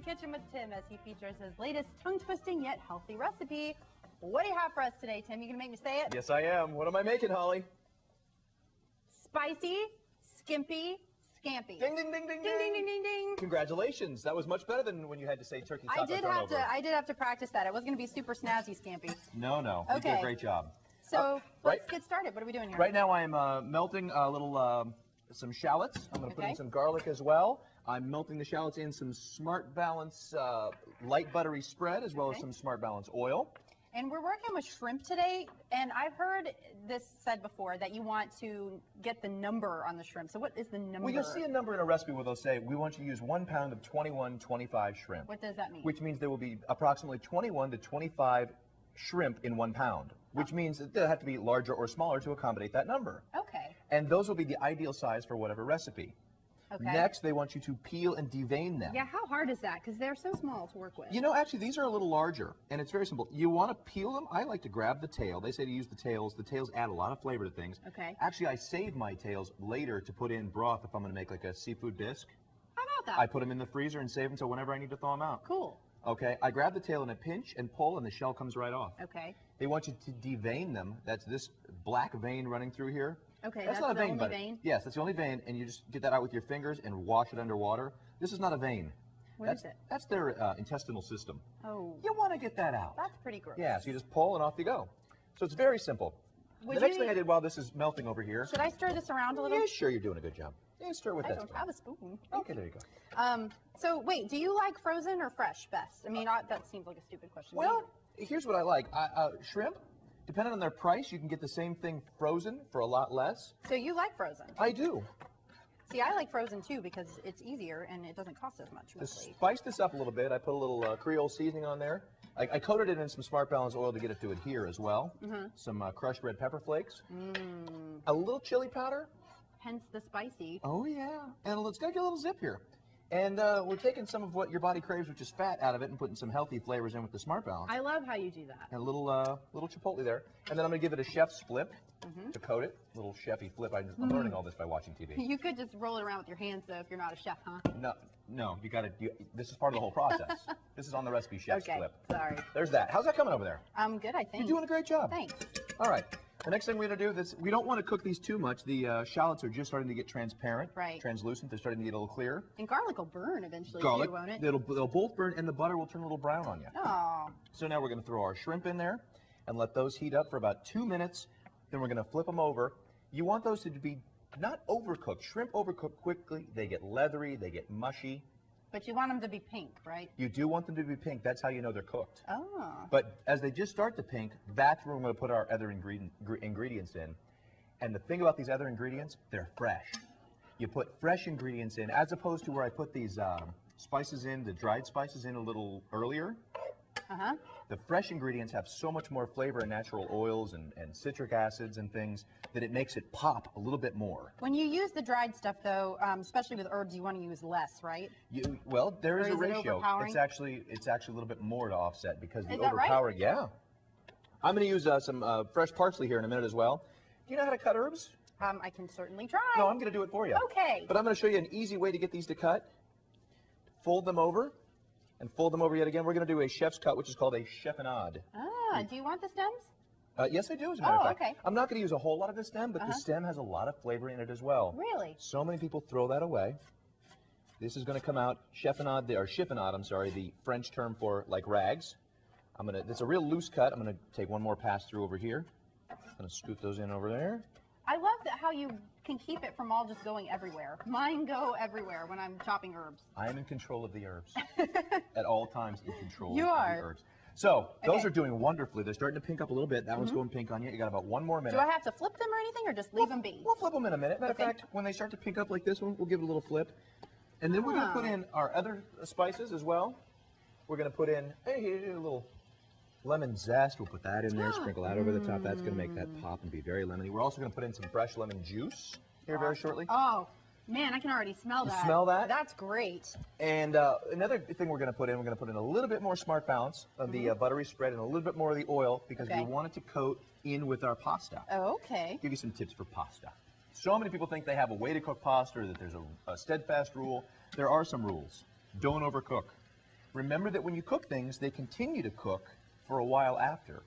Kitchen with Tim as he features his latest tongue-twisting yet healthy recipe. What do you have for us today, Tim? You gonna make me say it? Yes, I am. What am I making, Holly? Spicy, skimpy, scampy. Ding, ding, ding, ding, Ding, ding, ding, ding, ding. Congratulations. That was much better than when you had to say turkey taco I did have to practice that. It was gonna be super snazzy, scampy. No. You did a great job. So let's get started. What are we doing here? Right now I am melting a little some shallots. I'm going to put in some garlic as well. I'm melting the shallots in some Smart Balance light buttery spread as well as some Smart Balance oil. And we're working with shrimp today, and I've heard this said before that you want to get the number on the shrimp. So what is the number? Well, you'll see a number in a recipe where they'll say, we want you to use 1 pound of 21-25 shrimp. What does that mean? Which means there will be approximately 21 to 25 shrimp in 1 pound, which means that they'll have to be larger or smaller to accommodate that number. Okay. And those will be the ideal size for whatever recipe. Okay. Next, they want you to peel and devein them. Yeah, how hard is that? Because they're so small to work with. You know, actually, these are a little larger, and it's very simple. You want to peel them. I like to grab the tail. They say to use the tails. The tails add a lot of flavor to things. Okay. Actually, I save my tails later to put in broth if I'm going to make like a seafood bisque. How about that? I put them in the freezer and save them until whenever I need to thaw them out. Cool. Okay, I grab the tail in a pinch and pull, and the shell comes right off. Okay. They want you to devein them. That's this black vein running through here. Okay, that's not a vein, but yes, that's the only vein, and you just get that out with your fingers and wash it underwater. This is not a vein. What is it? That's their intestinal system. Oh. You want to get that out. That's pretty gross. Yeah, so you just pull and off you go. So it's very simple. The next thing I did while this is melting over here. Should I stir this around a little? Yeah, sure, you're doing a good job. Yeah, stir with that. I don't have a spoon. Okay, there you go. So wait, do you like frozen or fresh best? I mean, that seems like a stupid question. Well, here's what I like. Shrimp, depending on their price, you can get the same thing frozen for a lot less. So you like frozen? I do. See, I like frozen too because it's easier and it doesn't cost as much. To spice this up a little bit, I put a little Creole seasoning on there. I coated it in some Smart Balance oil to get it to adhere as well. Some crushed red pepper flakes. A little chili powder. Hence the spicy. Oh yeah, and it's got to get a little zip here. And we're taking some of what your body craves, which is fat, out of it and putting some healthy flavors in with the Smart Balance. I love how you do that. And a little chipotle there. And then I'm going to give it a chef's flip to coat it. A little chefy flip. I'm learning all this by watching TV. You could just roll it around with your hands, though, if you're not a chef, huh? No, you got to. This is part of the whole process. This is on the recipe chef's flip. Sorry. There's that. How's that coming over there? I'm good, I think. You're doing a great job. Thanks. All right. The next thing we're going to do, we don't want to cook these too much. The shallots are just starting to get transparent, translucent. They're starting to get a little clear. And garlic will burn eventually, too, won't it? They'll both burn, and the butter will turn a little brown on you. Oh. So now we're going to throw our shrimp in there and let those heat up for about 2 minutes. Then we're going to flip them over. You want those to be not overcooked. Shrimp overcook quickly. They get leathery. They get mushy. But you want them to be pink, right? You do want them to be pink. That's how you know they're cooked. Oh. But as they just start to pink, that's where we're going to put our other ingredients in. And the thing about these other ingredients, they're fresh. You put fresh ingredients in, as opposed to where I put these spices in, the dried spices in a little earlier. The fresh ingredients have so much more flavor and natural oils and citric acids and things that it makes it pop a little bit more. When you use the dried stuff, though, especially with herbs, you want to use less, right? Well, there is a ratio. It's actually a little bit more to offset because the Right? overpowering. Yeah. I'm going to use some fresh parsley here in a minute as well. Do you know how to cut herbs? I can certainly try. No, I'm going to do it for you. Okay. But I'm going to show you an easy way to get these to cut. Fold them over. And fold them over yet again. We're going to do a chef's cut, which is called a chiffonade. Ah, do you want the stems? Yes, I do, as a matter of fact. Okay. I'm not going to use a whole lot of the stem, but the stem has a lot of flavor in it as well. Really? So many people throw that away. This is going to come out chiffonade, I'm sorry, the French term for like rags. It's a real loose cut. I'm going to take one more pass through over here. I'm going to scoop those in over there. I love how you can keep it from all just going everywhere. Mine go everywhere when I'm chopping herbs. I am in control of the herbs. At all times in control of the herbs. So those are doing wonderfully. They're starting to pink up a little bit. That one's going pink on you. You got about 1 more minute. Do I have to flip them or anything, or just leave them be? We'll flip them in a minute. Matter of fact, when they start to pink up like this one, we'll give it a little flip. And then we're going to put in our other spices as well. We're going to put in a little lemon zest. We'll put that in there, sprinkle that over the top. That's going to make that pop and be very lemony. We're also going to put in some fresh lemon juice here very shortly. Oh, man, I can already smell that. You smell that? That's great. And another thing we're going to put in a little bit more Smart Balance of the buttery spread and a little bit more of the oil because we want it to coat in with our pasta. Oh, okay. Give you some tips for pasta. So many people think they have a way to cook pasta or that there's a steadfast rule. There are some rules. Don't overcook. remember that when you cook things, they continue to cook for a while after.